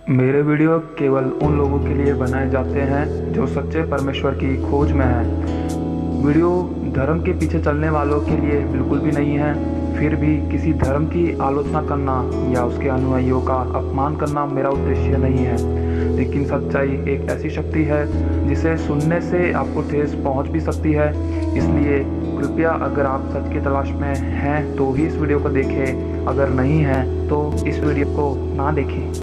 मेरे वीडियो केवल उन लोगों के लिए बनाए जाते हैं जो सच्चे परमेश्वर की खोज में हैं। वीडियो धर्म के पीछे चलने वालों के लिए बिल्कुल भी नहीं है। फिर भी किसी धर्म की आलोचना करना या उसके अनुयायियों का अपमान करना मेरा उद्देश्य नहीं है। लेकिन सच्चाई एक ऐसी शक्ति है जिसे सुनने से आपको ठेस पहुंच भी सकती है। इसलिए कृपया अगर आप सच की तलाश में हैं तो ही इस वीडियो को देखें, अगर नहीं हैं तो इस वीडियो को ना देखें।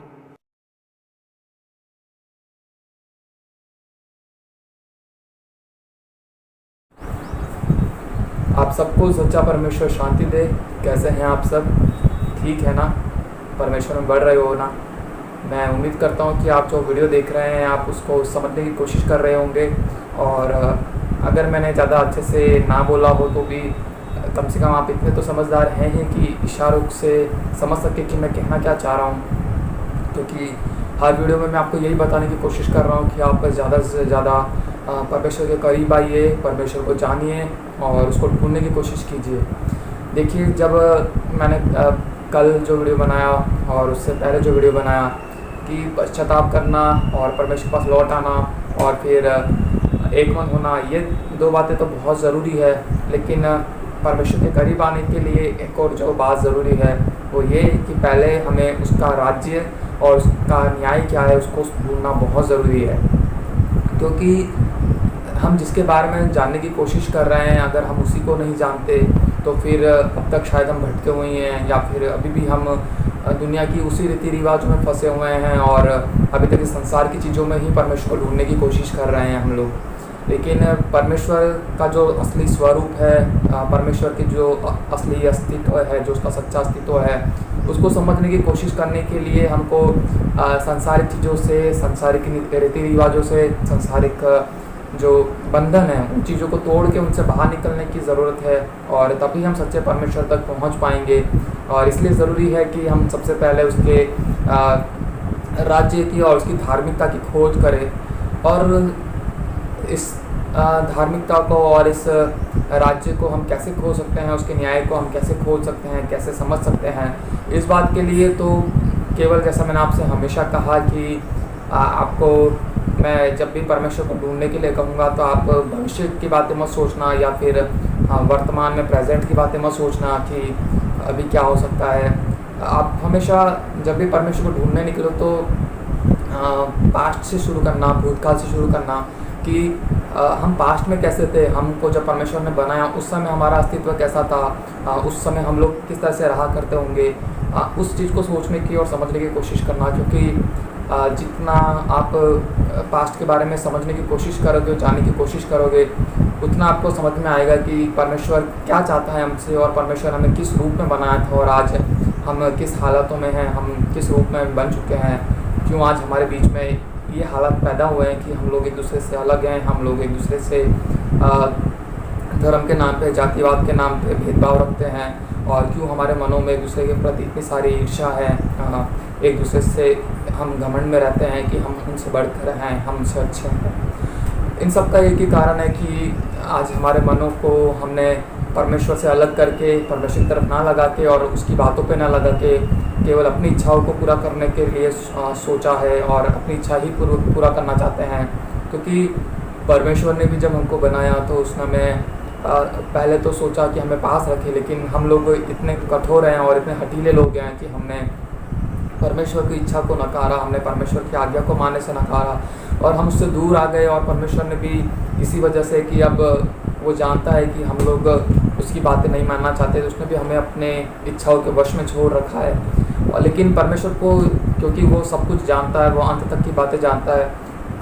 आप सबको सच्चा परमेश्वर शांति दे। कैसे हैं आप सब? ठीक है ना? परमेश्वर में बढ़ रहे हो ना? मैं उम्मीद करता हूँ कि आप जो वीडियो देख रहे हैं आप उसको समझने की कोशिश कर रहे होंगे। और अगर मैंने ज़्यादा अच्छे से ना बोला हो तो भी कम से कम आप इतने तो समझदार हैं ही कि इशारों से समझ सके कि मैं कहना क्या चाह रहा हूँ। क्योंकि हर वीडियो में मैं आपको यही बताने की कोशिश कर रहा हूँ कि आप ज़्यादा से ज़्यादा परमेश्वर के करीब आइए, परमेश्वर को जानिए और उसको ढूंढने की कोशिश कीजिए। देखिए, जब मैंने कल जो वीडियो बनाया और उससे पहले जो वीडियो बनाया कि पश्चाताप करना और परमेश्वर के पास लौट आना और फिर एक मन होना, ये दो बातें तो बहुत ज़रूरी है। लेकिन परमेश्वर के करीब आने के लिए एक और जो बात ज़रूरी है वो ये कि पहले हमें उसका राज्य और उसका न्याय क्या है उसको ढूंढना बहुत ज़रूरी है। क्योंकि हम जिसके बारे में जानने की कोशिश कर रहे हैं, अगर हम उसी को नहीं जानते तो फिर अब तक शायद हम भटके हुए हैं, या फिर अभी भी हम दुनिया की उसी रीति रिवाज में फंसे हुए हैं और अभी तक इस संसार की चीज़ों में ही परमेश्वर को ढूंढने की कोशिश कर रहे हैं हम लोग। लेकिन परमेश्वर का जो असली स्वरूप है, परमेश्वर की जो असली अस्तित्व है, जो उसका सच्चा अस्तित्व है, उसको समझने की कोशिश करने के लिए हमको सांसारिक चीज़ों से, सांसारिक रीति रिवाजों से, सांसारिक जो बंधन है उन चीज़ों को तोड़ के उनसे बाहर निकलने की ज़रूरत है। और तभी हम सच्चे परमेश्वर तक पहुंच पाएंगे। और इसलिए ज़रूरी है कि हम सबसे पहले उसके राज्य की और उसकी धार्मिकता की खोज करें। और इस धार्मिकता को और इस राज्य को हम कैसे खोज सकते हैं, उसके न्याय को हम कैसे खोज सकते हैं, कैसे समझ सकते हैं, इस बात के लिए तो केवल जैसा मैंने आपसे हमेशा कहा कि आपको मैं जब भी परमेश्वर को ढूंढने के लिए कहूँगा तो आप भविष्य की बातें मत सोचना, या फिर वर्तमान में प्रेजेंट की बातें मत सोचना कि अभी क्या हो सकता है। आप हमेशा जब भी परमेश्वर को ढूंढने निकलो तो पास्ट से शुरू करना, भूतकाल से शुरू करना कि हम पास्ट में कैसे थे, हमको जब परमेश्वर ने बनाया उस समय हमारा अस्तित्व कैसा था, उस समय हम लोग किस तरह से रहा करते होंगे, उस चीज़ को सोचने की और समझने की कोशिश करना। क्योंकि जितना आप पास्ट के बारे में समझने की कोशिश करोगे, जानने की कोशिश करोगे, उतना आपको समझ में आएगा कि परमेश्वर क्या चाहता है हमसे और परमेश्वर हमें किस रूप में बनाया था और आज हम किस हालातों में हैं, हम किस रूप में बन चुके हैं, क्यों आज हमारे बीच में ये हालात पैदा हुए हैं कि हम लोग एक दूसरे से अलग हैं, हम लोग एक दूसरे से धर्म के नाम पे, जातिवाद के नाम पे भेदभाव रखते हैं, और क्यों हमारे मनों में एक दूसरे के प्रति इतनी सारी ईर्ष्या है, एक दूसरे से हम घमंड में रहते हैं कि हम उनसे बढ़कर हैं, हम उनसे अच्छे हैं। इन सब का एक ही कारण है कि आज हमारे मनों को हमने परमेश्वर से अलग करके, परमेश्वर की तरफ ना लगा के और उसकी बातों पे ना लगा के केवल अपनी इच्छाओं को पूरा करने के लिए सोचा है और अपनी इच्छा ही पूरा करना चाहते हैं। क्योंकि परमेश्वर ने भी जब हमको बनाया तो उसने हमें पहले तो सोचा कि हमें पास रखे, लेकिन हम लोग इतने कठोर हैं और इतने हठीले लोग हैं कि हमने परमेश्वर की इच्छा को नकारा, हमने परमेश्वर की आज्ञा को मानने से नकारा और हम उससे दूर आ गए। और परमेश्वर ने भी इसी वजह से कि अब वो जानता है कि हम लोग उसकी बातें नहीं मानना चाहते, तो उसने भी हमें अपने इच्छाओं के वश में छोड़ रखा है। और लेकिन परमेश्वर को, क्योंकि वो सब कुछ जानता है, वो अंत तक की बातें जानता है,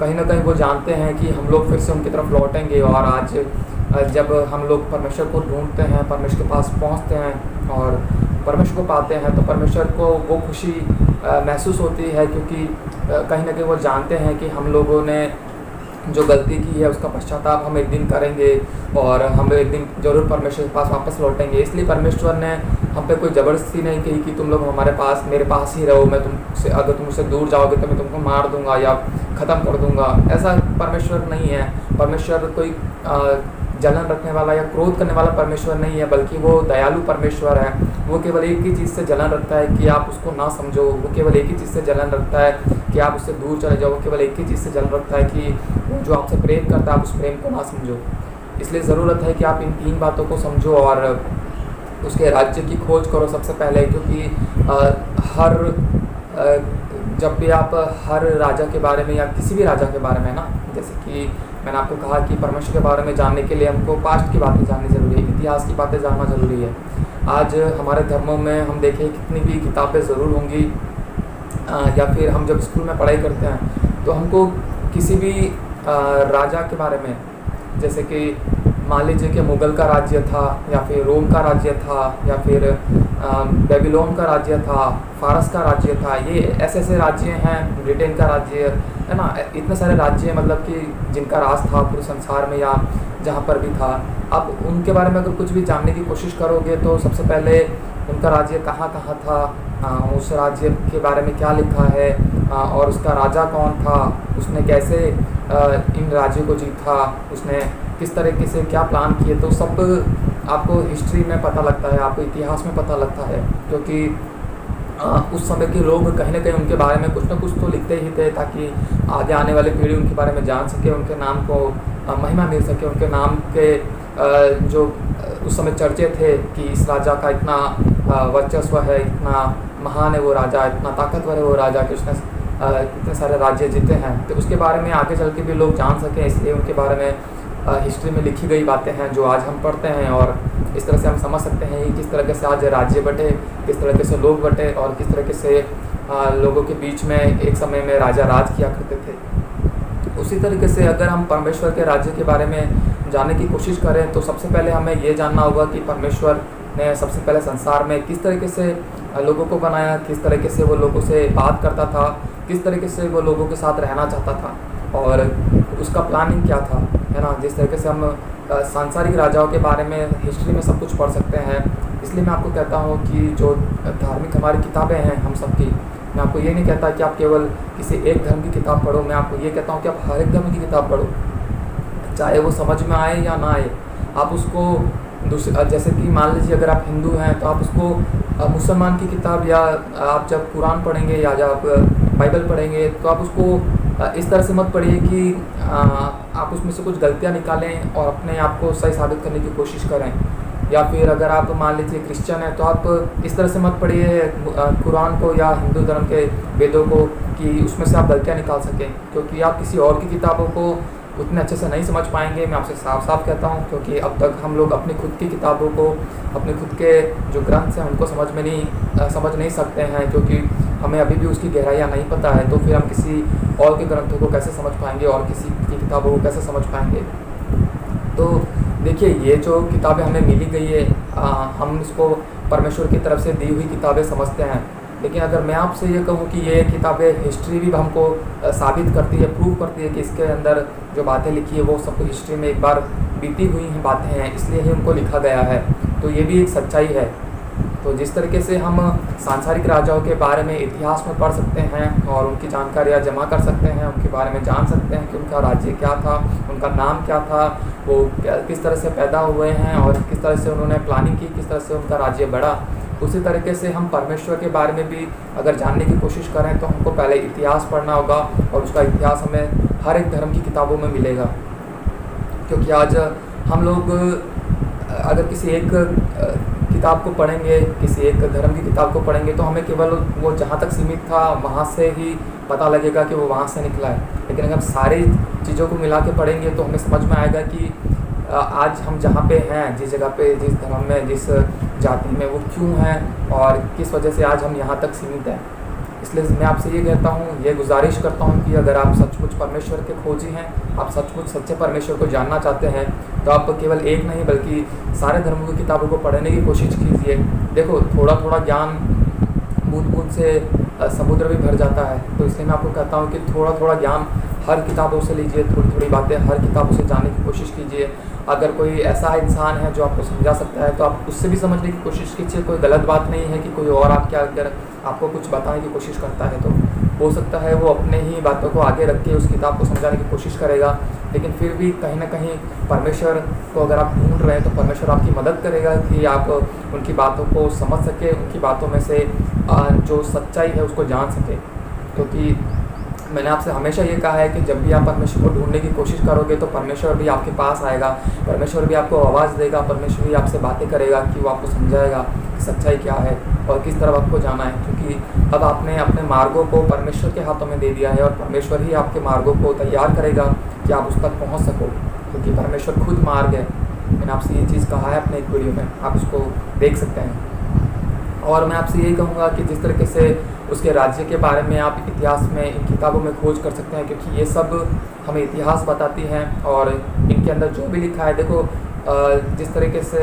कहीं ना कहीं वो जानते हैं कि हम लोग फिर से उनकी तरफ लौटेंगे। और आज जब हम लोग परमेश्वर को ढूंढते हैं, परमेश्वर के पास पहुंचते हैं और परमेश्वर को पाते हैं, तो परमेश्वर को वो खुशी महसूस होती है। क्योंकि कहीं ना कहीं वो जानते हैं कि हम लोगों ने जो गलती की है उसका पश्चाताप हम एक दिन करेंगे और हम एक दिन ज़रूर परमेश्वर के पास वापस लौटेंगे। इसलिए परमेश्वर ने हम पे कोई ज़बरदस्ती नहीं की कि तुम लोग हमारे पास, मेरे पास ही रहो, मैं तुमसे, अगर तुम मुझसे दूर जाओगे तो मैं तुमको मार दूंगा या ख़त्म कर दूंगा। ऐसा परमेश्वर नहीं है। परमेश्वर कोई जलन रखने वाला या क्रोध करने वाला परमेश्वर नहीं है, बल्कि वो दयालु परमेश्वर है। वो केवल एक ही चीज़ से जलन रखता है कि आप उसको ना समझो। वो केवल एक ही चीज़ से जलन रखता है कि आप उससे दूर चले जाओ। वो केवल एक ही चीज़ से जलन रखता है कि वो जो आपसे प्रेम करता है आप उस प्रेम को ना समझो। इसलिए ज़रूरत है कि आप इन 3 बातों को समझो और उसके राज्य की खोज करो सबसे पहले, क्योंकि जब भी आप हर राजा के बारे में या किसी भी राजा के बारे में ना, जैसे कि मैंने आपको कहा कि परमेश्वर के बारे में जानने के लिए हमको पास्ट की बातें जाननी ज़रूरी है, इतिहास की बातें जानना ज़रूरी है। आज हमारे धर्मों में हम देखें कितनी भी किताबें ज़रूर होंगी, या फिर हम जब स्कूल में पढ़ाई करते हैं तो हमको किसी भी राजा के बारे में, जैसे कि मान लीजिए कि मुग़ल का राज्य था, या फिर रोम का राज्य था, या फिर बेबीलोन का राज्य था, फारस का राज्य था, ये ऐसे राज्य हैं, ब्रिटेन का राज्य है ना, इतने सारे राज्य मतलब कि जिनका राज था पूरे संसार में या जहाँ पर भी था। अब उनके बारे में अगर कुछ भी जानने की कोशिश करोगे तो सबसे पहले उनका राज्य कहाँ कहाँ था, उस राज्य के बारे में क्या लिखा है, और उसका राजा कौन था, उसने कैसे इन राज्यों को जीता, उसने किस तरीके से क्या प्लान किए, तो सब आपको हिस्ट्री में पता लगता है, आपको इतिहास में पता लगता है। क्योंकि उस समय के लोग कहीं ना कहीं उनके बारे में कुछ ना कुछ तो लिखते ही थे, ताकि आगे आने वाली पीढ़ी उनके बारे में जान सके, उनके नाम को महिमा मिल सके, उनके नाम के जो उस समय चर्चे थे कि इस राजा का इतना वर्चस्व है, इतना महान है वो राजा, इतना ताकतवर है वो राजा कि उसने इतने सारे राज्य जीते हैं। तो उसके बारे में आगे चल के भी लोग जान सकें, इसलिए उनके बारे में हिस्ट्री में लिखी गई बातें हैं जो आज हम पढ़ते हैं, और इस तरह से हम समझ सकते हैं कि किस तरीके से आज राज्य बटे, किस तरीके से लोग बटे, और किस तरीके से लोगों के बीच में एक समय में राजा राज किया करते थे। उसी तरीके से अगर हम परमेश्वर के राज्य के बारे में जानने की कोशिश करें तो सबसे पहले हमें ये जानना होगा कि परमेश्वर ने सबसे पहले संसार में किस तरीके से लोगों को बनाया, किस तरीके से वो लोगों से बात करता था, किस तरीके से वो लोगों के साथ रहना चाहता था, और उसका प्लानिंग क्या था, है ना। जिस तरीके से हम सांसारिक राजाओं के बारे में हिस्ट्री में सब कुछ पढ़ सकते हैं। इसलिए मैं आपको कहता हूँ कि जो धार्मिक हमारी किताबें हैं हम सबकी, मैं आपको ये नहीं कहता कि आप केवल किसी एक धर्म की किताब पढ़ो, मैं आपको ये कहता हूँ कि आप हर एक धर्म की किताब पढ़ो, चाहे वो समझ में आए या ना आए। आप उसको जैसे कि मान लीजिए अगर आप हिंदू हैं तो आप उसको मुसलमान की किताब, या आप जब कुरान पढ़ेंगे या जब बाइबल पढ़ेंगे तो आप उसको इस तरह से मत पढ़िए कि आप उसमें से कुछ गलतियां निकालें और अपने आप को सही साबित करने की कोशिश करें। या फिर अगर आप मान लीजिए क्रिश्चियन हैं तो आप इस तरह से मत पढ़िए कुरान को या हिंदू धर्म के वेदों को कि उसमें से आप गलतियाँ निकाल सकें, क्योंकि आप किसी और की किताबों को उतने अच्छे से नहीं समझ पाएंगे। मैं आपसे साफ साफ कहता हूँ, क्योंकि अब तक हम लोग अपनी खुद की किताबों को, अपने खुद के जो ग्रंथ हैं उनको समझ नहीं सकते हैं, क्योंकि हमें अभी भी उसकी गहराइयाँ नहीं पता है। तो फिर हम किसी और के ग्रंथों को कैसे समझ पाएंगे और किसी की किताबों को कैसे समझ पाएंगे। तो देखिए, ये जो किताबें हमें मिली गई है, हम इसको परमेश्वर की तरफ से दी हुई किताबें समझते हैं, लेकिन अगर मैं आपसे ये कहूँ कि ये किताबें हिस्ट्री भी हमको साबित करती है, प्रूव करती है कि इसके अंदर जो बातें लिखी है वो सब कुछ हिस्ट्री में एक बार बीती हुई हैं बातें हैं, इसलिए ही उनको लिखा गया है। तो ये भी एक सच्चाई है। तो जिस तरीके से हम सांसारिक राजाओं के बारे में इतिहास में पढ़ सकते हैं और उनकी जानकारियाँ जमा कर सकते हैं, उनके बारे में जान सकते हैं कि उनका राज्य क्या था, उनका नाम क्या था, वो किस तरह से पैदा हुए हैं और किस तरह से उन्होंने प्लानिंग की, किस तरह से उनका राज्य बढ़ा, उसी तरीके से हम परमेश्वर के बारे में भी अगर जानने की कोशिश करें तो हमको पहले इतिहास पढ़ना होगा, और उसका इतिहास हमें हर एक धर्म की किताबों में मिलेगा। क्योंकि आज हम लोग अगर किसी एक किताब को पढ़ेंगे, किसी एक धर्म की किताब को पढ़ेंगे तो हमें केवल वो जहाँ तक सीमित था वहाँ से ही पता लगेगा कि वो वहाँ से निकला है। लेकिन अगर हम सारी चीज़ों को मिला के पढ़ेंगे तो हमें समझ में आएगा कि आज हम जहाँ पे हैं, जिस जगह पे, जिस धर्म में, जिस जाति में, वो क्यों हैं और किस वजह से आज हम यहाँ तक सीमित हैं। इसलिए मैं आपसे ये कहता हूँ, ये गुजारिश करता हूँ कि अगर आप सचमुच परमेश्वर के खोजी हैं, आप सचमुच सच्चे परमेश्वर को जानना चाहते हैं, तो आप केवल एक नहीं बल्कि सारे धर्मों की किताबों को पढ़ने की कोशिश कीजिए। देखो, थोड़ा थोड़ा ज्ञान बूंद बूंद से समुद्र भी भर जाता है। तो इसलिए मैं आपको कहता हूँ कि थोड़ा थोड़ा ज्ञान हर किताबों से लीजिए, थोड़ी थोड़ी बातें हर किताबों से जानने की कोशिश कीजिए। अगर कोई ऐसा इंसान है जो आपको समझा सकता है तो आप उससे भी समझने की कोशिश कीजिए। कोई गलत बात नहीं है कि कोई और अगर आपको कुछ बताने की कोशिश करता है तो हो सकता है वो अपने ही बातों को आगे रख के उस किताब को समझाने की कोशिश करेगा, लेकिन फिर भी कहीं ना कहीं परमेश्वर को अगर आप ढूंढ रहे हैं तो परमेश्वर आपकी मदद करेगा कि आप उनकी बातों को समझ सके, उनकी बातों में से जो सच्चाई है उसको जान सके। क्योंकि मैंने आपसे हमेशा ये कहा है कि जब भी आप परमेश्वर को ढूंढने की कोशिश करोगे तो परमेश्वर भी आपके पास आएगा, परमेश्वर भी आपको आवाज़ देगा, परमेश्वर भी आपसे बातें करेगा कि वो आपको समझाएगा कि सच्चाई क्या है और किस तरफ आपको जाना है। क्योंकि अब आपने अपने मार्गों को परमेश्वर के हाथों में दे दिया है और परमेश्वर ही आपके मार्गों को तैयार करेगा कि आप उस तक पहुँच सको, क्योंकि परमेश्वर खुद मार्ग है। मैंने आपसे ये चीज़ कहा है अपने एक वीडियो में, आप उसको देख सकते हैं। और मैं आपसे यही कहूँगा कि जिस तरीके से उसके राज्य के बारे में आप इतिहास में इन किताबों में खोज कर सकते हैं, क्योंकि ये सब हमें इतिहास बताती हैं और इनके अंदर जो भी लिखा है, देखो जिस तरीके से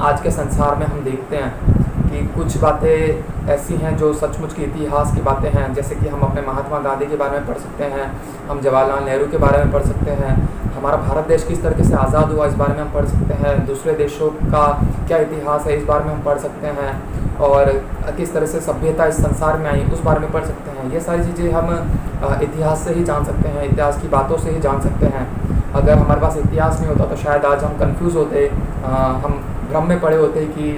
आज के संसार में हम देखते हैं कि कुछ बातें ऐसी हैं जो सचमुच की इतिहास की बातें हैं, जैसे कि हम अपने महात्मा गांधी के बारे में पढ़ सकते हैं, हम जवाहरलाल नेहरू के बारे में पढ़ सकते हैं, हमारा भारत देश किस तरीके से आज़ाद हुआ इस बारे में हम पढ़ सकते हैं, दूसरे देशों का क्या इतिहास है इस बारे में हम पढ़ सकते हैं, और किस तरह से सभ्यता इस संसार में आई उस बारे में पढ़ सकते हैं। ये सारी चीज़ें हम इतिहास से ही जान सकते हैं, इतिहास की बातों से ही जान सकते हैं। अगर हमारे पास इतिहास नहीं होता तो शायद आज हम कंफ्यूज होते, हम भ्रम में पड़े होते कि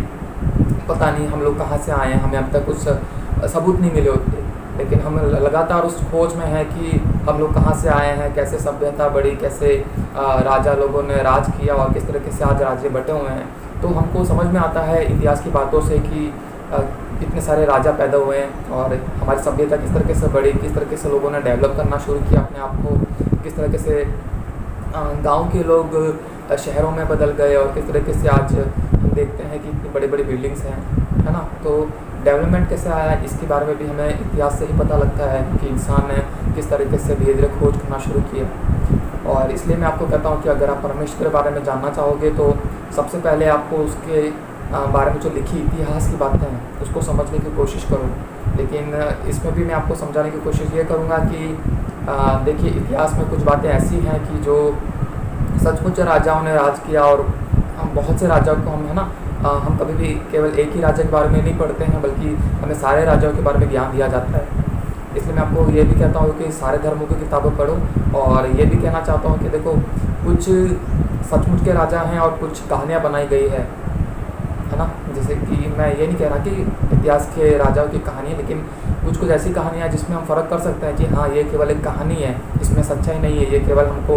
पता नहीं हम लोग कहाँ से आए हैं, हमें अब तक कुछ सबूत नहीं मिले होते। लेकिन हम लगातार उस खोज में हैं कि हम लोग कहाँ से आए हैं, कैसे सभ्यता बढ़ी, कैसे राजा लोगों ने राज किया और किस तरीके से आज राज्य बटे हुए हैं। तो हमको समझ में आता है इतिहास की बातों से कि इतने सारे राजा पैदा हुए हैं और हमारी सभ्यता किस तरीके से बढ़ी, किस तरीके से लोगों ने डेवलप करना शुरू किया अपने आप को, किस तरीके से गांव के लोग शहरों में बदल गए और किस तरीके से आज हम देखते हैं कि इतनी बड़ी बड़ी बिल्डिंग्स हैं, है ना। तो डेवलपमेंट कैसे आया इसके बारे में भी हमें इतिहास से ही पता लगता है कि इंसान ने किस तरीके से धीरे धीरे खोज करना शुरू किया। और इसलिए मैं आपको कहता हूँ कि अगर आप परमेश्वर के बारे में जानना चाहोगे तो सबसे पहले आपको उसके बारे में जो लिखी इतिहास की बातें हैं उसको समझने की कोशिश करो। लेकिन इसमें भी मैं आपको समझाने की कोशिश ये करूँगा कि देखिए इतिहास में कुछ बातें ऐसी हैं कि जो सचमुच राजाओं ने राज किया, और हम बहुत से राजाओं को हम, है ना, हम कभी भी केवल एक ही राजा के बारे में नहीं पढ़ते हैं बल्कि हमें सारे राजाओं के बारे में ज्ञान दिया जाता है। इसलिए मैं आपको ये भी कहता हूँ कि सारे धर्मों की किताबें पढ़ो। और ये भी कहना चाहता हूँ कि देखो कुछ सचमुच के राजा हैं और कुछ कहानियाँ बनाई गई है ना। जैसे कि मैं ये नहीं कह रहा कि इतिहास के राजाओं की कहानी है, लेकिन कुछ कुछ ऐसी कहानियाँ जिसमें हम फ़र्क कर सकते हैं कि हाँ ये केवल एक कहानी है, इसमें सच्चाई नहीं है, ये केवल हमको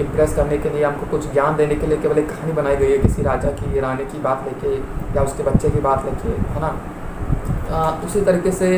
इम्प्रेस करने के लिए, हमको कुछ ज्ञान देने के लिए केवल एक कहानी बनाई गई है किसी राजा की, रानी की बात लेके या उसके बच्चे की बात लेके, है ना। उसी तरीके से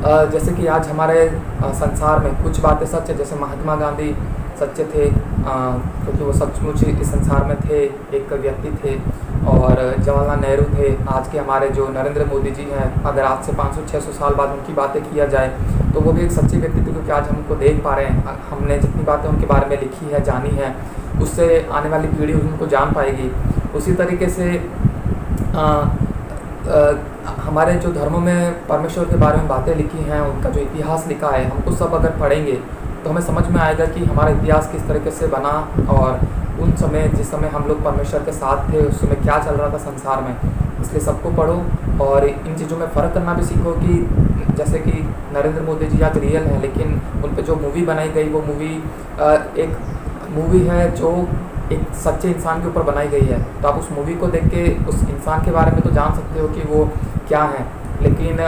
जैसे कि आज हमारे संसार में कुछ बातें सच है, जैसे महात्मा गांधी सच्चे थे क्योंकि वो सचमुच इस संसार में थे, एक व्यक्ति थे। और जवाहरलाल नेहरू थे। आज के हमारे जो नरेंद्र मोदी जी हैं, अगर आज से 500-600 साल बाद उनकी बातें किया जाए तो वो भी एक सच्चे व्यक्ति थे, क्योंकि आज हम उनको देख पा रहे हैं। हमने जितनी बातें उनके बारे में लिखी है, जानी है, उससे आने वाली पीढ़ी उनको जान पाएगी। उसी तरीके से हमारे जो धर्मों में परमेश्वर के बारे में बातें लिखी हैं, उनका जो इतिहास लिखा है, हमको सब अगर पढ़ेंगे तो हमें समझ में आएगा कि हमारा इतिहास किस तरीके से बना और उन समय जिस समय हम लोग परमेश्वर के साथ थे उस समय क्या चल रहा था संसार में। इसलिए सबको पढ़ो और इन चीज़ों में फ़र्क करना भी सीखो कि जैसे कि नरेंद्र मोदी जी आज रियल हैं, लेकिन उन पर जो मूवी बनाई गई वो मूवी एक मूवी है जो एक सच्चे इंसान के ऊपर बनाई गई है। तो आप उस मूवी को देख के उस इंसान के बारे में तो जान सकते हो कि वो क्या है। लेकिन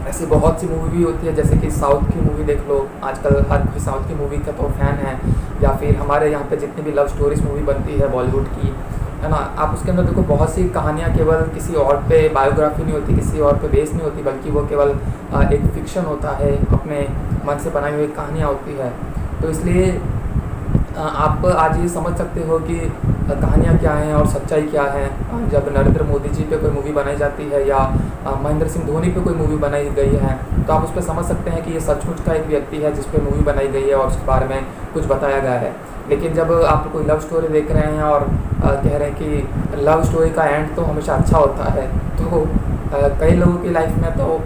ऐसी बहुत सी मूवी भी होती है, जैसे कि साउथ की मूवी देख लो, आजकल हर कोई साउथ की मूवी का तो फ़ैन है, या फिर हमारे यहाँ पे जितनी भी लव स्टोरीज मूवी बनती है बॉलीवुड की, है ना, आप उसके अंदर देखो बहुत सी कहानियाँ केवल किसी और पे बायोग्राफी नहीं होती, किसी और पे बेस नहीं होती, बल्कि वो केवल एक फिक्शन होता है, अपने मन से बनाई हुई कहानियाँ होती है। तो इसलिए आप आज ये समझ सकते हो कि कहानियाँ क्या हैं और सच्चाई क्या है। जब नरेंद्र मोदी जी पे कोई मूवी बनाई जाती है या महेंद्र सिंह धोनी पे कोई मूवी बनाई गई है, तो आप उस पर समझ सकते हैं कि ये सचमुच का एक व्यक्ति है जिस पे मूवी बनाई गई है और उसके बारे में कुछ बताया गया है। लेकिन जब आप कोई लव स्टोरी देख रहे हैं और कह रहे हैं कि लव स्टोरी का एंड तो हमेशा अच्छा होता है, तो कई लोगों की लाइफ में तो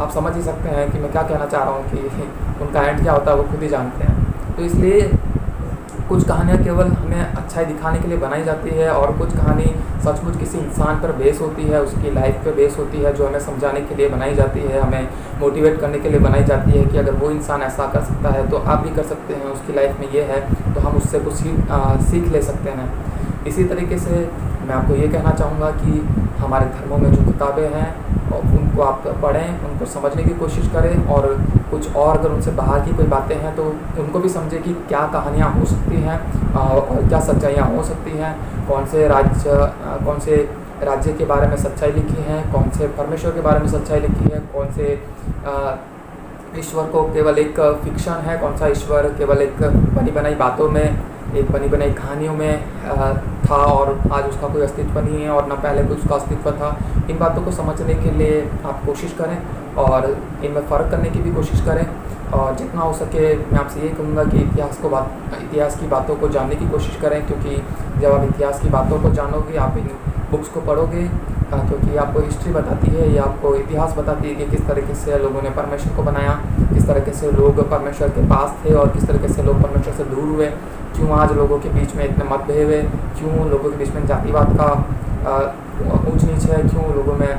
आप समझ ही सकते हैं कि मैं क्या कहना चाह रहा हूँ कि उनका एंड क्या होता है वो खुद ही जानते हैं। तो इसलिए कुछ कहानियाँ केवल हमें अच्छाई दिखाने के लिए बनाई जाती है और कुछ कहानी सचमुच किसी इंसान पर बेस होती है, उसकी लाइफ पे बेस होती है, जो हमें समझाने के लिए बनाई जाती है, हमें मोटिवेट करने के लिए बनाई जाती है कि अगर वो इंसान ऐसा कर सकता है तो आप भी कर सकते हैं, उसकी लाइफ में ये है तो हम उससे कुछ सीख ले सकते हैं। इसी तरीके से मैं आपको ये कहना चाहूँगा कि हमारे धर्मों में जो किताबें हैं और उनको आप पढ़ें, उनको समझने की कोशिश करें और कुछ और अगर उनसे बाहर की कोई बातें हैं तो उनको भी समझें कि क्या कहानियाँ हो सकती हैं और क्या सच्चाइयाँ हो सकती हैं, कौन से राज्य के बारे में सच्चाई लिखी है, कौन से परमेश्वर के बारे में सच्चाई लिखी है, कौन से ईश्वर को केवल एक फिक्शन है, कौन सा ईश्वर केवल एक बनी बनाई बातों में, एक बनी बनाई कहानियों में था और आज उसका कोई अस्तित्व नहीं है और न पहले कोई उसका अस्तित्व था। इन बातों को समझने के लिए आप कोशिश करें और इनमें फ़र्क करने की भी कोशिश करें और जितना हो सके मैं आपसे ये कहूँगा कि इतिहास की बातों को जानने की कोशिश करें, क्योंकि जब आप इतिहास की बातों को जानोगे, आप इन बुक्स को पढ़ोगे, क्योंकि आपको हिस्ट्री बताती है, ये आपको इतिहास बताती है कि किस तरीके से लोगों ने परमेश्वर को बनाया, किस तरीके से लोग परमेश्वर के पास थे और किस तरीके से लोग परमेश्वर से दूर हुए, क्यों आज लोगों के बीच में इतने मतभेद हुए, क्यों लोगों के बीच में जातिवाद का ऊंच नीच है, क्यों लोगों में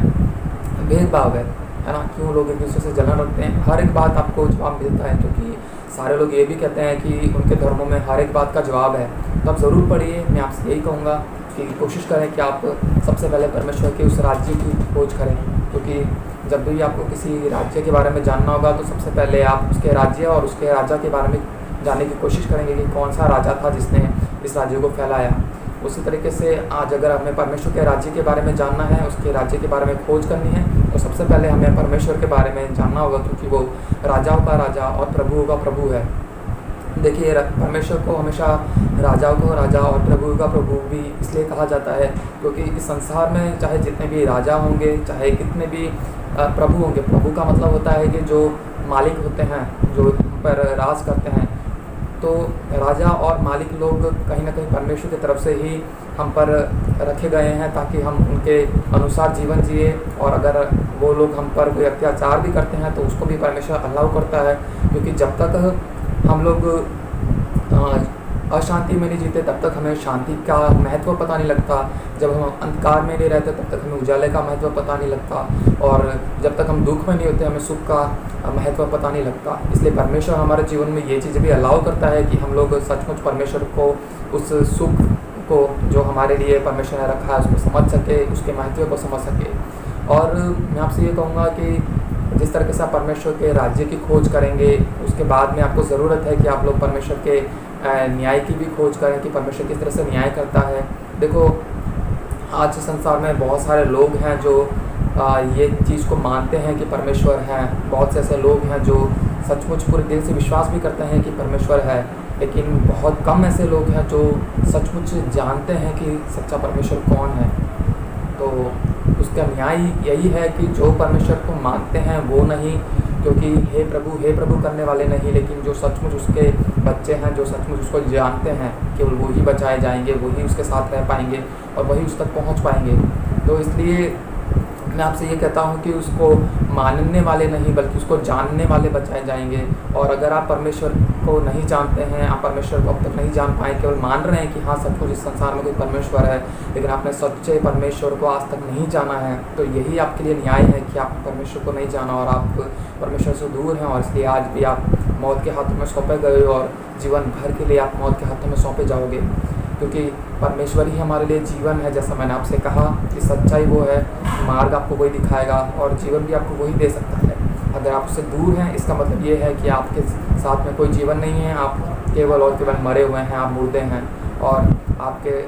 भेदभाव है ना, क्यों लोग एक दूसरे से जलन रखते हैं। हर एक बात आपको जवाब मिलता है, क्योंकि सारे लोग ये भी कहते हैं कि उनके धर्मों में हर एक बात का जवाब है। तो आप ज़रूर पढ़िए। मैं आपसे यही कहूँगा कि कोशिश करें कि आप सबसे पहले परमेश्वर के उस राज्य की खोज करें, क्योंकि जब भी आपको किसी राज्य के बारे में जानना होगा तो सबसे पहले आप उसके राज्य और उसके राजा के बारे में जानने की कोशिश करेंगे कि कौन सा राजा था जिसने इस राज्य को फैलाया। उसी तरीके से आज अगर हमें परमेश्वर के राज्य के बारे में जानना है, उसके राज्य के बारे में खोज करनी है, तो सबसे पहले हमें परमेश्वर के बारे में जानना होगा, क्योंकि वो राजाओं का राजा और प्रभुओं का प्रभु है। देखिए, परमेश्वर को हमेशा राजाओं को राजा और प्रभु का प्रभु भी इसलिए कहा जाता है क्योंकि इस संसार में चाहे जितने भी राजा होंगे, चाहे कितने भी प्रभु होंगे, प्रभु का मतलब होता है कि जो मालिक होते हैं, जो पर राज करते हैं, तो राजा और मालिक लोग कहीं ना कहीं परमेश्वर की तरफ से ही हम पर रखे गए हैं ताकि हम उनके अनुसार जीवन जिए। और अगर वो लोग हम पर कोई अत्याचार भी करते हैं तो उसको भी परमेश्वर अलाउ करता है, क्योंकि जब तक हम लोग अशांति में नहीं जीते तब तक हमें शांति का महत्व पता नहीं लगता, जब हम अंधकार में नहीं रहते तब तक हमें उजाले का महत्व पता नहीं लगता, और जब तक हम दुख में नहीं होते हमें सुख का महत्व पता नहीं लगता। इसलिए परमेश्वर हमारे जीवन में ये चीज़ भी अलाउ करता है कि हम लोग सचमुच परमेश्वर को, उस सुख को जो हमारे लिए परमेश्वर ने रखा है उसको समझ सके, उसके महत्व को समझ सके। और मैं आपसे ये कहूँगा कि जिस तरीके से आप परमेश्वर के राज्य की खोज करेंगे, उसके बाद में आपको ज़रूरत है कि आप लोग परमेश्वर के न्याय की भी खोज करें कि परमेश्वर किस तरह से न्याय करता है। देखो, आज संसार में बहुत सारे लोग हैं जो ये चीज़ को मानते हैं कि परमेश्वर है। बहुत से ऐसे लोग हैं जो सचमुच पूरे दिल से विश्वास भी करते हैं कि परमेश्वर है, लेकिन बहुत कम ऐसे लोग हैं जो सचमुच जानते हैं कि सच्चा परमेश्वर कौन है। तो उसका न्याय यही है कि जो परमेश्वर को मानते हैं वो नहीं, क्योंकि हे प्रभु करने वाले नहीं, लेकिन जो सचमुच उसके बच्चे हैं, जो सचमुच उसको जानते हैं, केवल वो ही बचाए जाएंगे, वही उसके साथ रह पाएंगे और वही उस तक पहुंच पाएंगे। तो इसलिए मैं आपसे ये कहता हूँ कि उसको मानने वाले नहीं बल्कि उसको जानने वाले बचाए जाएंगे। और अगर आप परमेश्वर को नहीं जानते हैं, आप परमेश्वर को अब तक नहीं जान पाए, केवल मान रहे हैं कि हाँ सचमुच इस संसार में कोई परमेश्वर है, लेकिन आपने सच्चे परमेश्वर को आज तक नहीं जाना है, तो यही आपके लिए न्याय है कि आप परमेश्वर को नहीं जाना और आप परमेश्वर से दूर हैं। और इसलिए आज भी आप मौत के हाथों में सौंपे गए और जीवन भर के लिए आप मौत के हाथों में सौंपे जाओगे, क्योंकि परमेश्वर ही हमारे लिए जीवन है। जैसा मैंने आपसे कहा कि सच्चाई वो है, मार्ग आपको वही दिखाएगा और जीवन भी आपको वही दे सकता है। अगर आप उससे दूर हैं, इसका मतलब ये है कि आपके साथ में कोई जीवन नहीं है, आप केवल और केवल मरे हुए हैं, आप मुर्दे हैं और आपके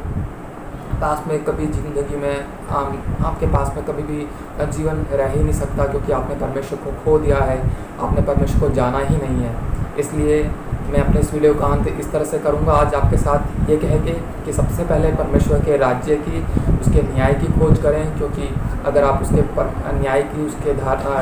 पास में कभी ज़िंदगी में आपके पास में कभी भी जीवन रह ही नहीं सकता, क्योंकि आपने परमेश्वर को खो दिया है, आपने परमेश्वर को जाना ही नहीं है। इसलिए मैं अपने इस वीडियो का अंत इस तरह से करूँगा आज आपके साथ ये कह के कि सबसे पहले परमेश्वर के राज्य की, उसके न्याय की खोज करें, क्योंकि अगर आप उसके न्याय की, उसके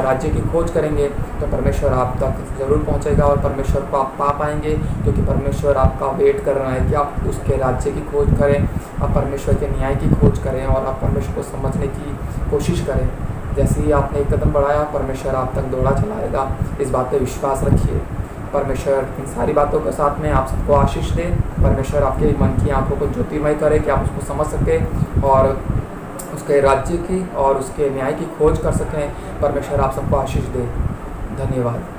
राज्य की खोज करेंगे तो परमेश्वर आप तक ज़रूर पहुँचेगा और परमेश्वर को आप पा पाएंगे, क्योंकि परमेश्वर आपका वेट कर रहा है कि आप उसके राज्य की खोज करें, आप परमेश्वर के न्याय की खोज करें और आप परमेश्वर को समझने की कोशिश करें। जैसे ही आपने एक कदम बढ़ाया, परमेश्वर आप तक दौड़ा चलाएगा। इस बात पर विश्वास रखिए। परमेश्वर इन सारी बातों के साथ में आप सबको आशीष दे। परमेश्वर आपके मन की आंखों को ज्योतिर्मय करे कि आप उसको समझ सकें और उसके राज्य की और उसके न्याय की खोज कर सकें। परमेश्वर आप सबको आशीष दे। धन्यवाद।